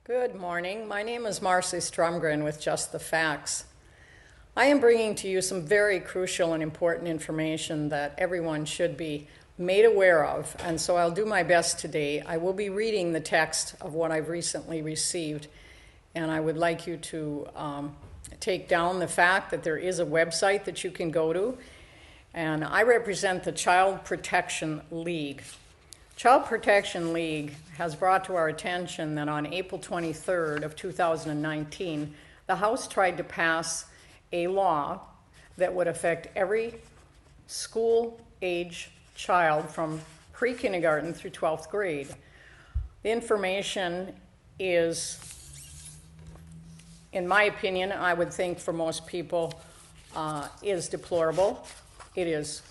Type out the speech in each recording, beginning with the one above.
Good morning. My name is Marcia Stromgren with Just the Facts. I am bringing to you some very crucial and important information that everyone should be made aware of, and so I'll do my best today. I will be reading the text of what I've recently received, and I would like you to take down the fact that there is a website that you can go to, and I represent the Child Protection League. Child Protection League has brought to our attention that on April 23rd of 2019, the House tried to pass a law that would affect every school-age child from pre-kindergarten through 12th grade. The information is, in my opinion, I would think for most people, is deplorable. It is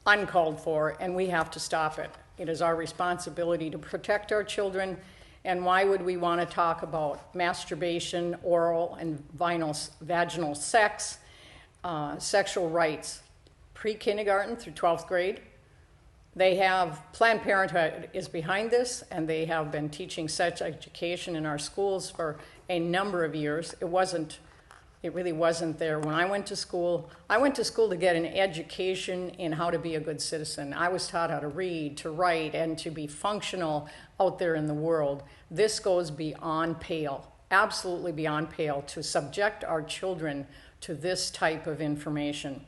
uncalled for, and we have to stop it. It is our responsibility to protect our children, and why would we want to talk about masturbation, oral and vaginal sex, sexual rights, pre-kindergarten through 12th grade? They have, Planned Parenthood is behind this, and they have been teaching sex education in our schools for a number of years. It really wasn't there when I went to school. I went to school to get an education in how to be a good citizen. I was taught how to read, to write, and to be functional out there in the world. This goes beyond pale, absolutely beyond pale, to subject our children to this type of information.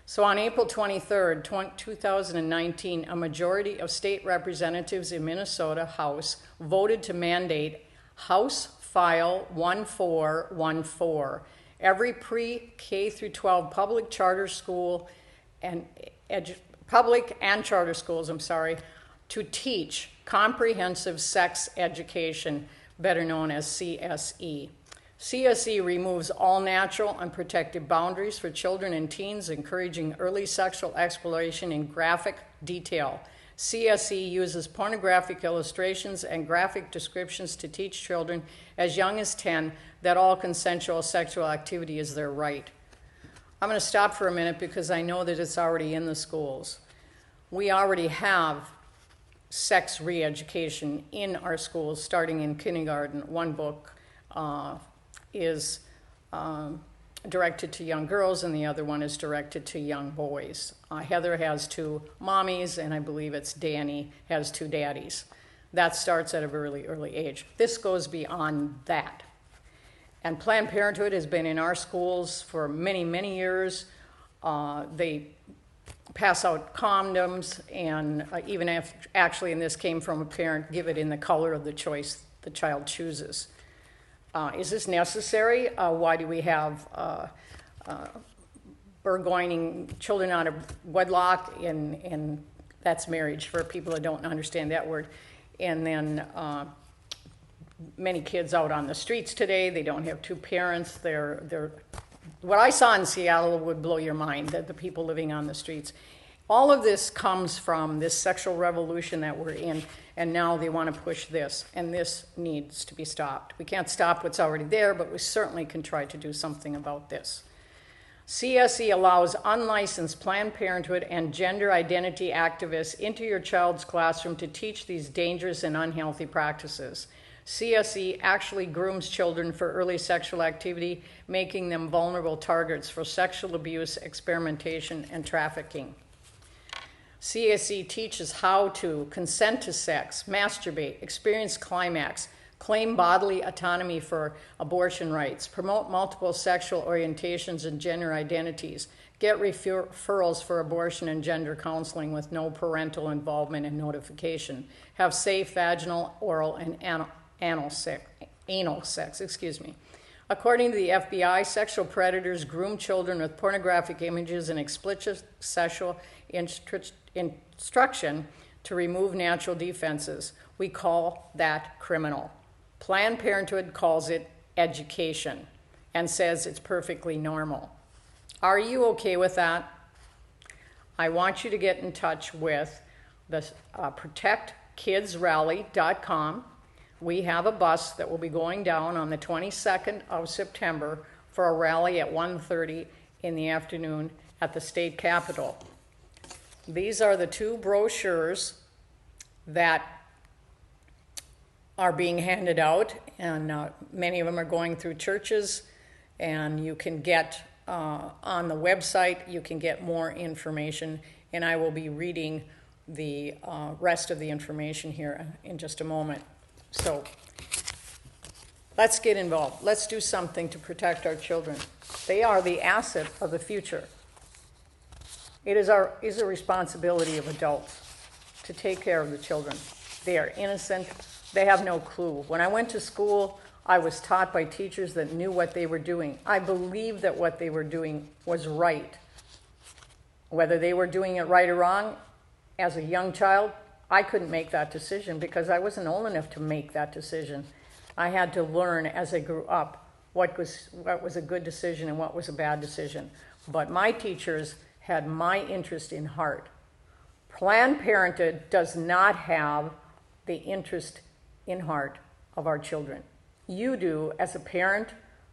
So on April 23rd, 2019, a majority of state representatives in Minnesota House voted to mandate House File 1414. Every pre-K through 12 public charter school and public and charter schools, to teach comprehensive sex education, better known as CSE. CSE removes all natural and protected boundaries for children and teens, encouraging early sexual exploration in graphic detail. CSE uses pornographic illustrations and graphic descriptions to teach children as young as 10 that all consensual sexual activity is their right. I'm going to stop for a minute because I know that it's already in the schools. We already have sex re-education in our schools starting in kindergarten. One book is directed to young girls, and the other one is directed to young boys. Heather has two mommies, and I believe it's Danny has two daddies. That starts at a really early age. This goes beyond that. And Planned Parenthood has been in our schools for many, many years. They pass out condoms, and even if, actually, and this came from a parent, give it in the color of the choice the child chooses. Is this necessary? Why do we have burgoyning children out of wedlock, and that's marriage for people that don't understand that word. And then many kids out on the streets today, they don't have two parents. They're what I saw in Seattle would blow your mind, that the people living on the streets. All of this comes from this sexual revolution that we're in, and now they want to push this, and this needs to be stopped. We can't stop what's already there, but we certainly can try to do something about this. CSE allows unlicensed Planned Parenthood and gender identity activists into your child's classroom to teach these dangerous and unhealthy practices. CSE actually grooms children for early sexual activity, making them vulnerable targets for sexual abuse, experimentation, and trafficking. CSE teaches how to consent to sex, masturbate, experience climax, claim bodily autonomy for abortion rights, promote multiple sexual orientations and gender identities, get referrals for abortion and gender counseling with no parental involvement and notification, have safe vaginal, oral, and anal sex. According to the FBI, sexual predators groom children with pornographic images and explicit sexual instruction to remove natural defenses. We call that criminal. Planned Parenthood calls it education and says it's perfectly normal. Are you okay with that? I want you to get in touch with the protectkidsrally.com. We have a bus that will be going down on the 22nd of September for a rally at 1:30 in the afternoon at the state capitol. These are the two brochures that are being handed out, and many of them are going through churches, and you can get on the website, you can get more information, and I will be reading the rest of the information here in just a moment. So let's get involved. Let's do something to protect our children. They are the asset of the future. It is a responsibility of adults to take care of the children. They are innocent. They have no clue. When I went to school, I was taught by teachers that knew what they were doing. I believed that what they were doing was right. Whether they were doing it right or wrong, as a young child, I couldn't make that decision because I wasn't old enough to make that decision. I had to learn as I grew up what was a good decision and what was a bad decision. But my teachers had my interest in heart. Planned Parenthood does not have the interest in heart of our children. You do as a parent,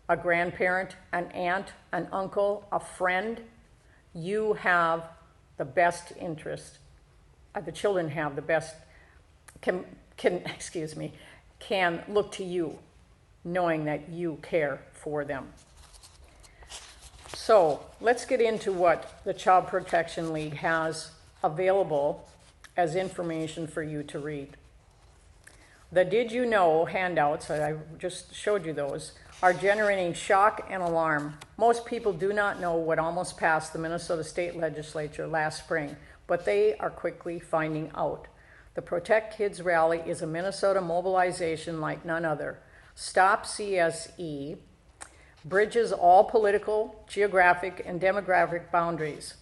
a grandparent, an aunt, an uncle, a friend. You have the best interest. The children have the best, can look to you, knowing that you care for them. So let's get into what the Child Protection League has available as information for you to read. The Did You Know handouts, I just showed you those, are generating shock and alarm. Most people do not know what almost passed the Minnesota State Legislature last spring, but they are quickly finding out. The Protect Kids Rally is a Minnesota mobilization like none other. Stop CSE bridges all political, geographic, and demographic boundaries.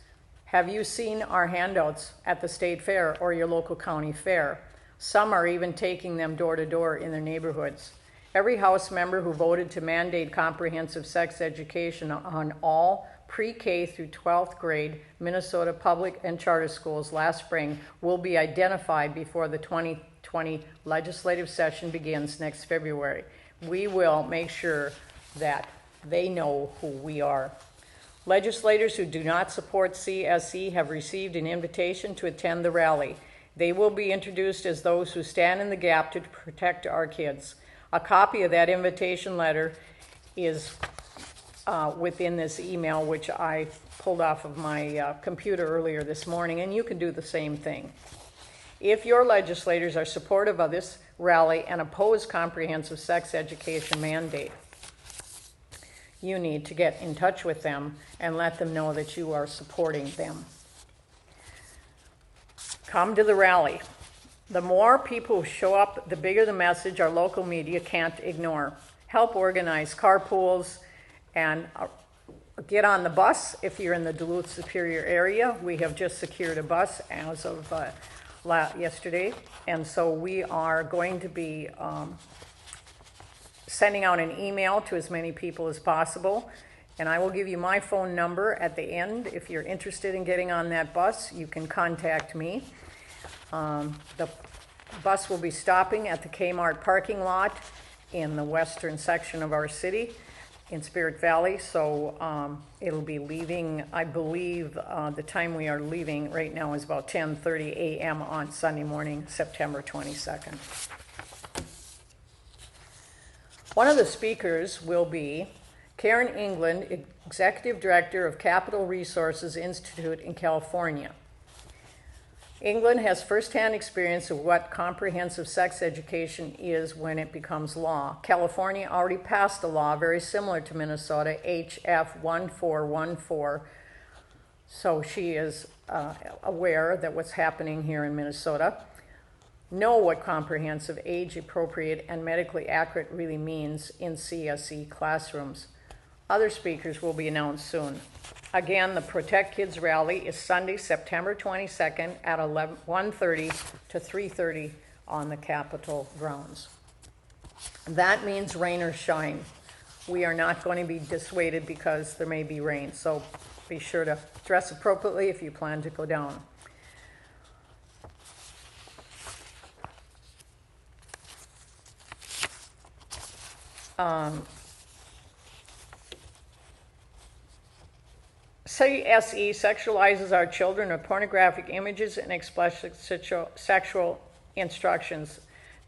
Have you seen our handouts at the state fair or your local county fair? Some are even taking them door to door in their neighborhoods. Every House member who voted to mandate comprehensive sex education on all pre-K through 12th grade Minnesota public and charter schools last spring will be identified before the 2020 legislative session begins next February. We will make sure that they know who we are. Legislators who do not support CSE have received an invitation to attend the rally. They will be introduced as those who stand in the gap to protect our kids. A copy of that invitation letter is within this email, which I pulled off of my computer earlier this morning, and you can do the same thing. If your legislators are supportive of this rally and oppose comprehensive sex education mandate, you need to get in touch with them and let them know that you are supporting them. Come to the rally. The more people who show up, the bigger the message our local media can't ignore. Help organize carpools and get on the bus if you're in the Duluth Superior area. We have just secured a bus as of yesterday, and so we are going to be sending out an email to as many people as possible, and I will give you my phone number at the end. If you're interested in getting on that bus, you can contact me. The bus will be stopping at the Kmart parking lot in the western section of our city in Spirit Valley, so it'll be leaving, I believe the time we are leaving right now is about 10:30 a.m. on Sunday morning, September 22nd. One of the speakers will be Karen England, Executive Director of Capital Resources Institute in California. England has firsthand experience of what comprehensive sex education is when it becomes law. California already passed a law very similar to Minnesota, HF 1414, so she is aware that what's happening here in Minnesota. Know what comprehensive, age-appropriate, and medically accurate really means in CSE classrooms. Other speakers will be announced soon. Again, the Protect Kids Rally is Sunday, September 22nd at 1:30 to 3:30 on the Capitol grounds. That means rain or shine. We are not going to be dissuaded because there may be rain, so be sure to dress appropriately if you plan to go down. CSE sexualizes our children with pornographic images and explicit sexual instructions.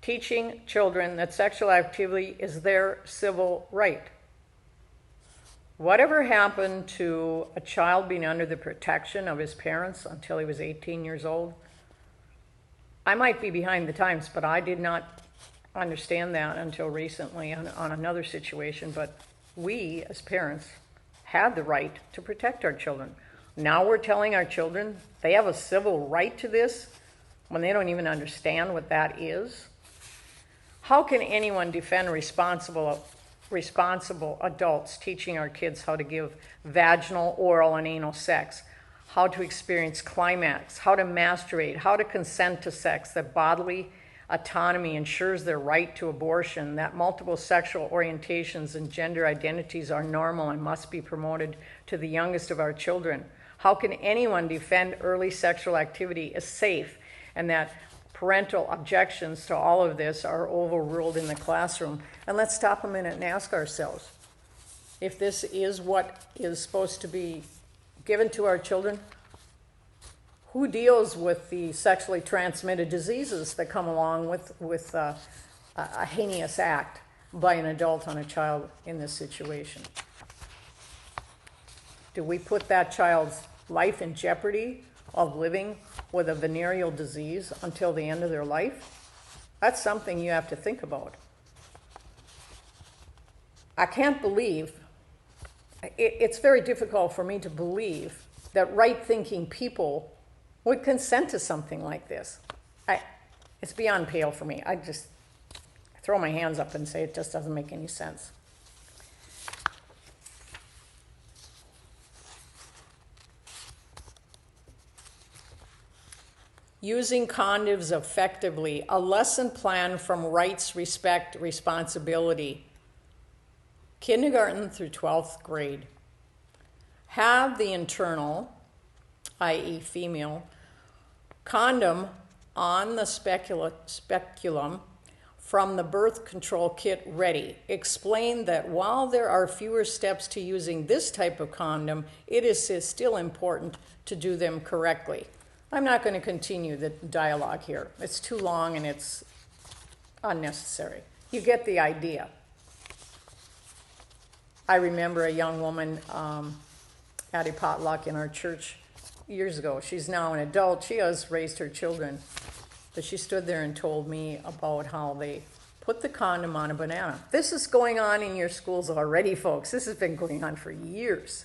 teaching children that sexual activity is their civil right. Whatever happened to a child being under the protection of his parents until he was 18 years old? I might be behind the times, but I did not understand that until recently on another situation. But we, as parents, had the right to protect our children. Now we're telling our children they have a civil right to this when they don't even understand what that is. How can anyone defend responsible adults teaching our kids how to give vaginal, oral, and anal sex, how to experience climax, how to masturbate, how to consent to sex, that bodily autonomy ensures their right to abortion, that multiple sexual orientations and gender identities are normal and must be promoted to the youngest of our children? How can anyone defend early sexual activity as safe, and that parental objections to all of this are overruled in the classroom? And let's stop a minute and ask ourselves, if this is what is supposed to be given to our children, who deals with the sexually transmitted diseases that come along with a heinous act by an adult on a child in this situation? Do we put that child's life in jeopardy of living with a venereal disease until the end of their life? That's something you have to think about. I can't believe, it's very difficult for me to believe that right-thinking people would consent to something like this. It's beyond pale for me. I just throw my hands up and say it just doesn't make any sense. Using condoms effectively, a lesson plan from rights, respect, responsibility. Kindergarten through 12th grade. Have the internal, i.e. female, condom on the speculum from the birth control kit ready. Explain that while there are fewer steps to using this type of condom, it is still important to do them correctly. I'm not going to continue the dialogue here. It's too long and it's unnecessary. You get the idea. I remember a young woman at a potluck in our church years ago. She's now an adult. She has raised her children. But she stood there and told me about how they put the condom on a banana. This is going on in your schools already, folks. This has been going on for years.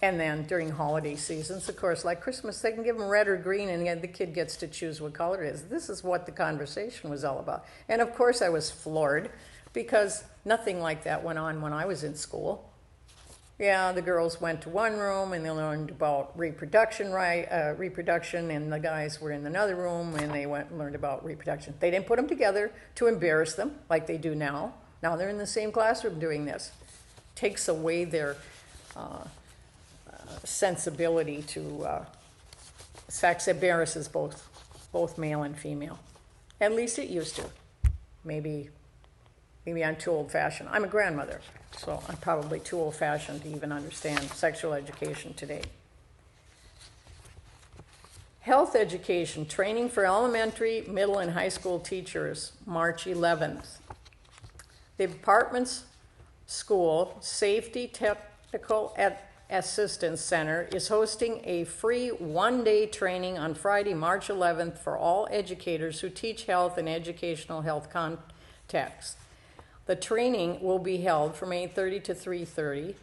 And then during holiday seasons, of course, like Christmas, they can give them red or green, and the kid gets to choose what color it is. This is what the conversation was all about. And of course, I was floored because nothing like that went on when I was in school. Yeah, the girls went to one room and they learned about reproduction, and the guys were in another room and they went and learned about reproduction. They didn't put them together to embarrass them like they do now. Now they're in the same classroom doing this. Takes away their sensibility to sex. Embarrasses both male and female. At least it used to. Maybe I'm too old-fashioned. I'm a grandmother, so I'm probably too old-fashioned to even understand sexual education today. Health education, training for elementary, middle, and high school teachers, March 11th. The department's school safety technical assistance center is hosting a free one-day training on Friday, March 11th for all educators who teach health and educational health contexts. The training will be held from 8:30 to 3:30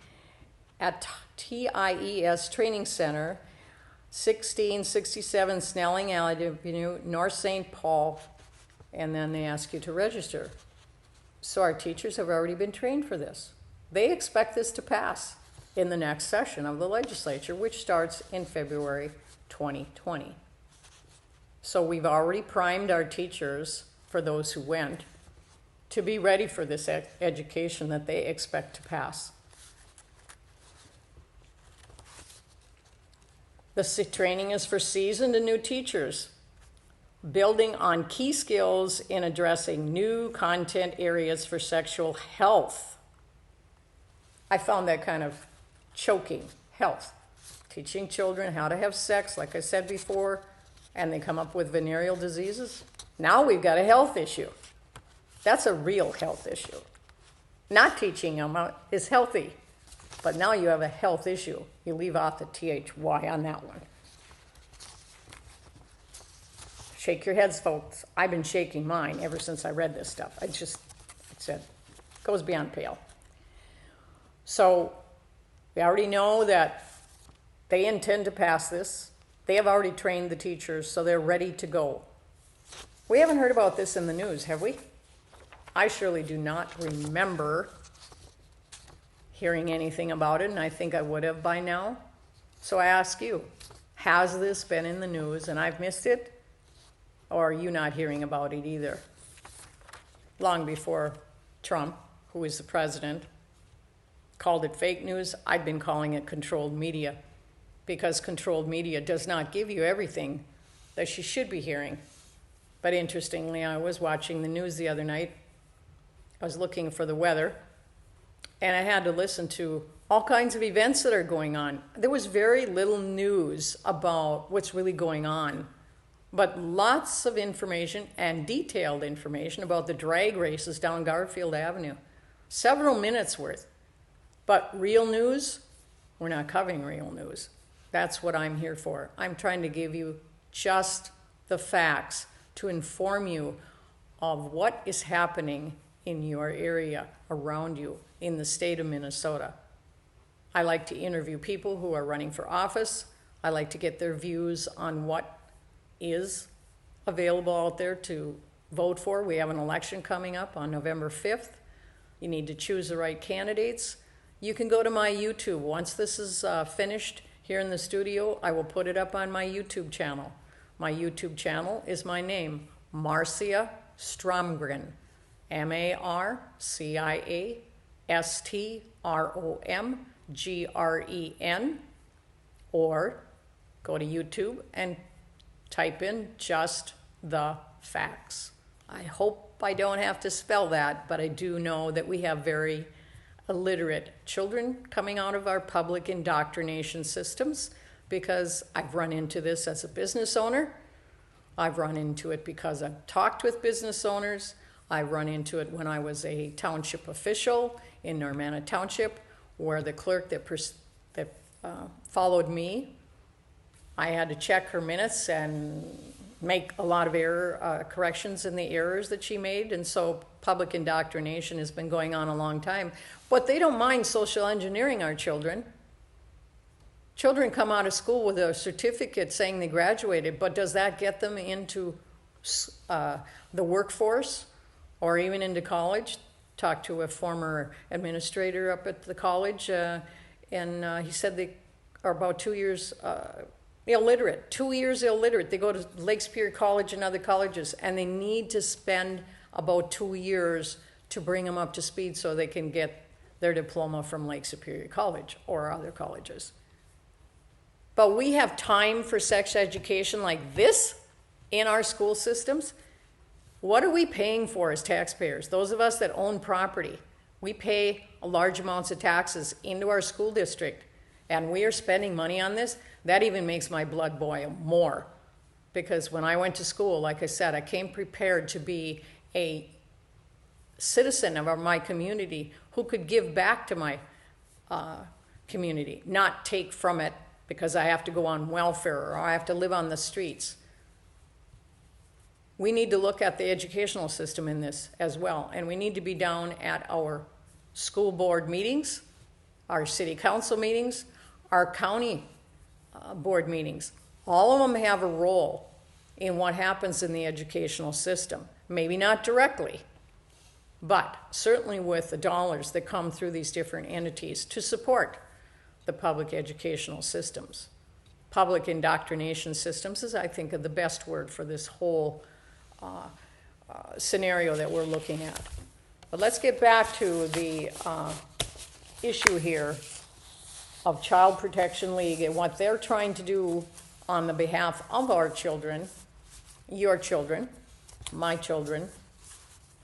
at TIES Training Center, 1667 Snelling Avenue, North St. Paul, and then they ask you to register. So our teachers have already been trained for this. They expect this to pass in the next session of the legislature, which starts in February 2020. So we've already primed our teachers, for those who went, to be ready for this education that they expect to pass. The training is for seasoned and new teachers, building on key skills in addressing new content areas for sexual health. I found that kind of choking. Health. Teaching children how to have sex, like I said before, and they come up with venereal diseases. Now we've got a health issue. That's a real health issue. Not teaching them is healthy, but now you have a health issue. You leave off the THY on that one. Shake your heads, folks. I've been shaking mine ever since I read this stuff. I said, goes beyond pale. So we already know that they intend to pass this. They have already trained the teachers, so they're ready to go. We haven't heard about this in the news, have we? I surely do not remember hearing anything about it, and I think I would have by now. So I ask you, has this been in the news and I've missed it? Or are you not hearing about it either? Long before Trump, who is the president, called it fake news, I'd been calling it controlled media, because controlled media does not give you everything that you should be hearing. But interestingly, I was watching the news the other night. I was looking for the weather, and I had to listen to all kinds of events that are going on. There was very little news about what's really going on, but lots of information and detailed information about the drag races down Garfield Avenue. Several minutes worth. But real news, we're not covering real news. That's what I'm here for. I'm trying to give you just the facts to inform you of what is happening in your area, around you, in the state of Minnesota. I like to interview people who are running for office. I like to get their views on what is available out there to vote for. We have an election coming up on November 5th. You need to choose the right candidates. You can go to my YouTube. Once this is finished here in the studio, I will put it up on my YouTube channel. My YouTube channel is my name, Marcia Stromgren. MarciaStromgren. Or go to YouTube and type in just the facts. I hope I don't have to spell that, but I do know that we have very illiterate children coming out of our public indoctrination systems, because I've run into this as a business owner. I've run into it because I've talked with business owners. I've run into it when I was a township official in Normanna Township, where the clerk that followed me, I had to check her minutes and make a lot of corrections in the errors that she made. And so public indoctrination has been going on a long time. But they don't mind social engineering our children. Children come out of school with a certificate saying they graduated, but does that get them into the workforce or even into college? Talked to a former administrator up at the college, and he said they are about 2 years illiterate. 2 years illiterate. They go to Lake Superior College and other colleges, and they need to spend about 2 years to bring them up to speed so they can get their diploma from Lake Superior College or other colleges. But we have time for sex education like this in our school systems. What are we paying for as taxpayers? Those of us that own property, we pay large amounts of taxes into our school district, and we are spending money on this. That even makes my blood boil more, because when I went to school, like I said, I came prepared to be a citizen of my community who could give back to my community, not take from it because I have to go on welfare or I have to live on the streets. We need to look at the educational system in this as well, and we need to be down at our school board meetings, our city council meetings, our county board meetings. All of them have a role in what happens in the educational system. Maybe not directly, but certainly with the dollars that come through these different entities to support the public educational systems. Public indoctrination systems is, I think, the best word for this whole scenario that we're looking at. But let's get back to the issue here of Child Protection League and what they're trying to do on the behalf of our children, your children, my children.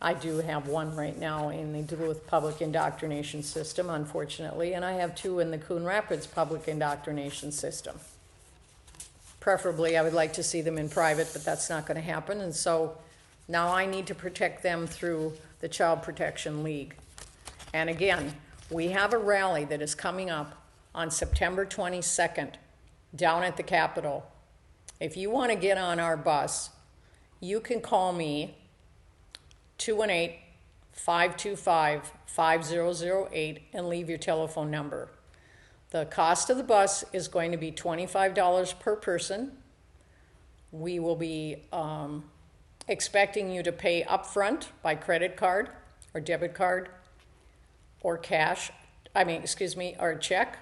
I do have one right now in the Duluth public indoctrination system, unfortunately, and I have two in the Coon Rapids public indoctrination system. Preferably, I would like to see them in private, but that's not going to happen, and so Now I need to protect them through the Child Protection League. And again, we have a rally that is coming up on September 22nd down at the Capitol. If you want to get on our bus, you can call me 218-525-5008 and leave your telephone number. The cost of the bus is going to be $25 per person. We will be expecting you to pay upfront by credit card or debit card or cash, or check.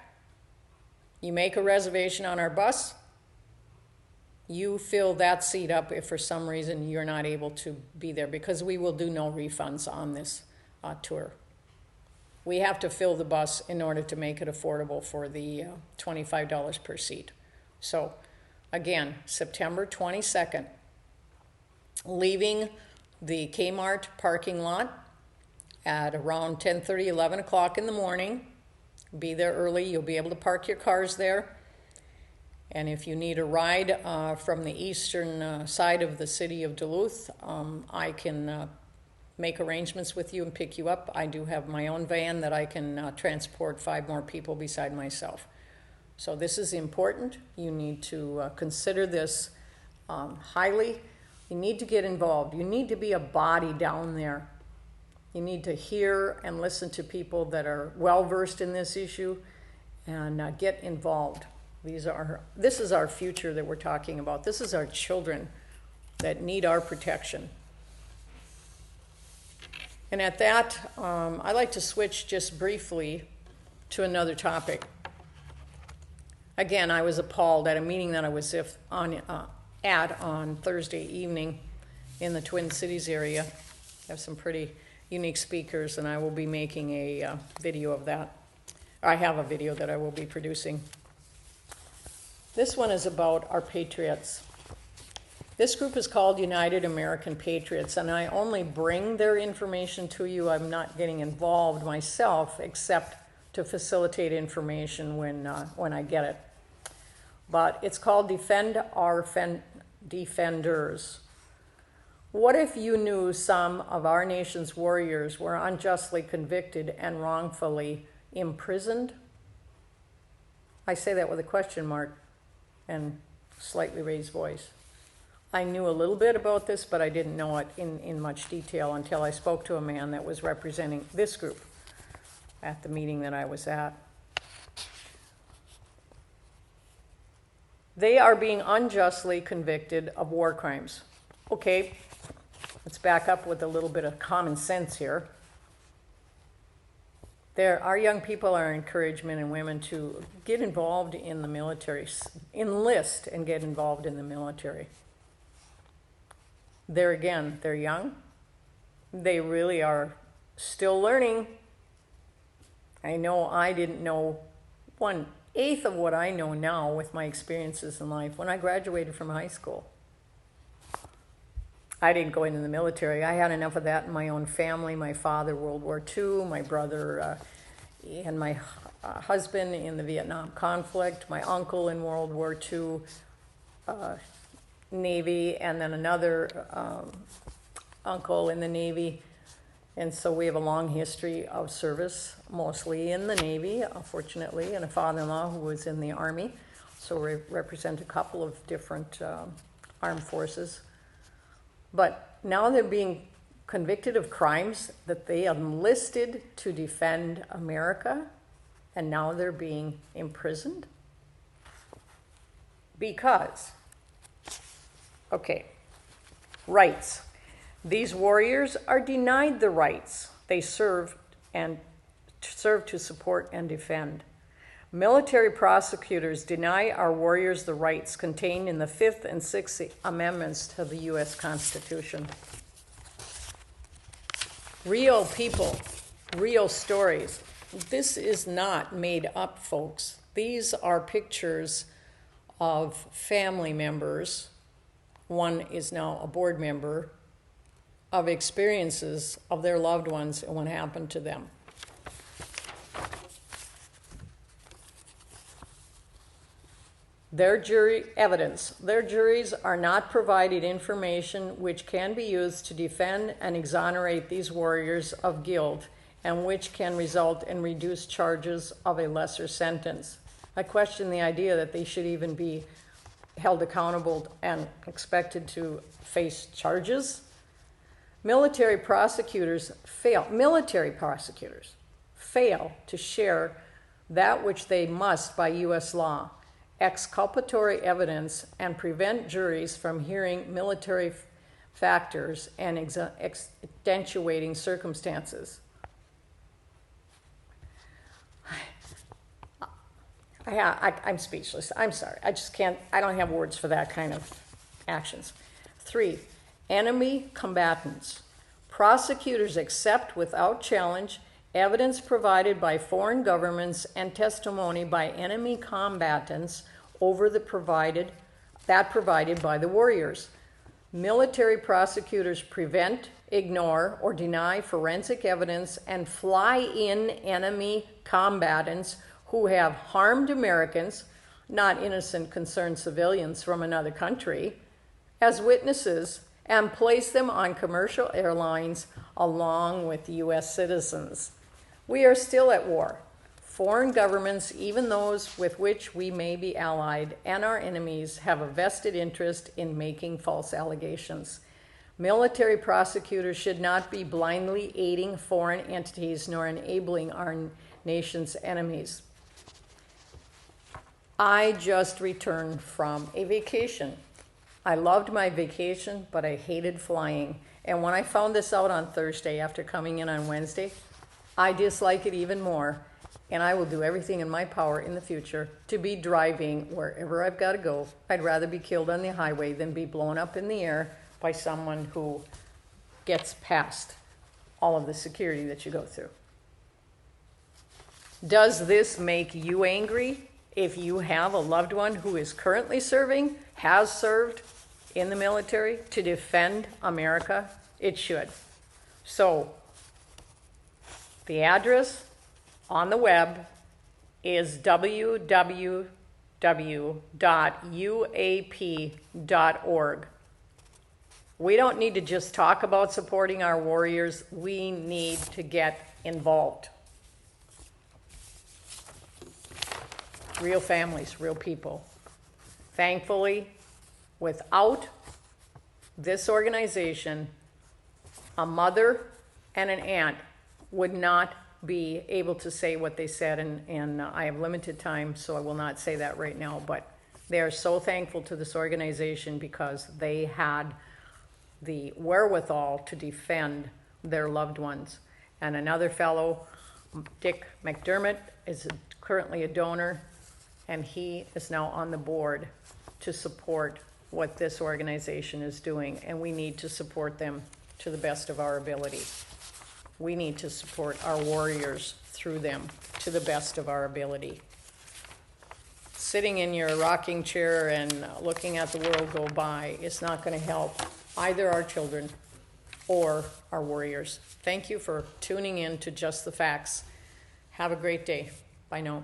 You make a reservation on our bus. You fill that seat up if for some reason you're not able to be there, because we will do no refunds on this tour. We have to fill the bus in order to make it affordable for the $25 per seat. So again, September 22nd, leaving the Kmart parking lot at around 10:30, 11 o'clock in the morning. Be there early. You'll be able to park your cars there. And if you need a ride from the eastern side of the city of Duluth, I can make arrangements with you and pick you up. I do have my own van that I can transport 5 more people beside myself. So this is important. You need to consider this highly. You need to get involved. You need to be a body down there. You need to hear and listen to people that are well-versed in this issue and get involved. This is our future that we're talking about. This is our children that need our protection. And at that, I'd like to switch just briefly to another topic. Again, I was appalled at a meeting that I was at on Thursday evening in the Twin Cities area. I have some pretty unique speakers, and I will be making a video of that. I have a video that I will be producing. This one is about our patriots. This group is called United American Patriots, and I only bring their information to you. I'm not getting involved myself, except to facilitate information when I get it. But it's called Defend Our Defenders. What if you knew some of our nation's warriors were unjustly convicted and wrongfully imprisoned? I say that with a question mark and slightly raised voice. I knew a little bit about this, but I didn't know it in much detail until I spoke to a man that was representing this group at the meeting that I was at. They are being unjustly convicted of war crimes. Okay, let's back up with a little bit of common sense here. Our young people are encouraged, men and women, to get involved in the military, enlist and get involved in the military. There again, they're young. They really are still learning. I know I didn't know 1/8 of what I know now with my experiences in life when I graduated from high school. I didn't go into the military. I had enough of that in my own family. My father, World War II, my brother and my husband in the Vietnam conflict, my uncle in World War II, Navy, and then another uncle in the Navy. And so we have a long history of service, mostly in the Navy, fortunately, and a father-in-law who was in the Army. So we represent a couple of different armed forces. But now they're being convicted of crimes that they enlisted to defend America, and now they're being imprisoned because, okay, rights. These warriors are denied the rights they serve to support and defend. Military prosecutors deny our warriors the rights contained in the 5th and 6th Amendments to the U.S. Constitution. Real people, real stories. This is not made up, folks. These are pictures of family members. One is now a board member, of experiences of their loved ones and what happened to them. Their juries are not provided information which can be used to defend and exonerate these warriors of guilt and which can result in reduced charges of a lesser sentence. I question the idea that they should even be held accountable and expected to face charges. Military prosecutors fail to share that which they must by U.S. law, exculpatory evidence, and prevent juries from hearing military factors and extenuating circumstances. I'm speechless. I'm sorry. I just can't, I don't have words for that kind of actions. 3, enemy combatants. Prosecutors accept without challenge evidence provided by foreign governments and testimony by enemy combatants over the provided by the warriors. Military prosecutors prevent, ignore, or deny forensic evidence and fly in enemy combatants who have harmed Americans, not innocent concerned civilians from another country, as witnesses and place them on commercial airlines along with U.S. citizens. We are still at war. Foreign governments, even those with which we may be allied, and our enemies have a vested interest in making false allegations. Military prosecutors should not be blindly aiding foreign entities nor enabling our nation's enemies. I just returned from a vacation. I loved my vacation, but I hated flying. And when I found this out on Thursday after coming in on Wednesday, I dislike it even more. And I will do everything in my power in the future to be driving wherever I've got to go. I'd rather be killed on the highway than be blown up in the air by someone who gets past all of the security that you go through. Does this make you angry if you have a loved one who is currently serving, has served in the military to defend America? It should. So, the address on the web is www.uap.org. We don't need to just talk about supporting our warriors. We need to get involved. Real families, real people. Thankfully, without this organization, a mother and an aunt would not be able to say what they said, and I have limited time, so I will not say that right now, but they are so thankful to this organization because they had the wherewithal to defend their loved ones. And another fellow, Dick McDermott, is currently a donor, and he is now on the board to support what this organization is doing, and we need to support them to the best of our ability. We need to support our warriors through them to the best of our ability. Sitting in your rocking chair and looking at the world go by is not going to help either our children or our warriors. Thank you for tuning in to Just the Facts. Have a great day. Bye now.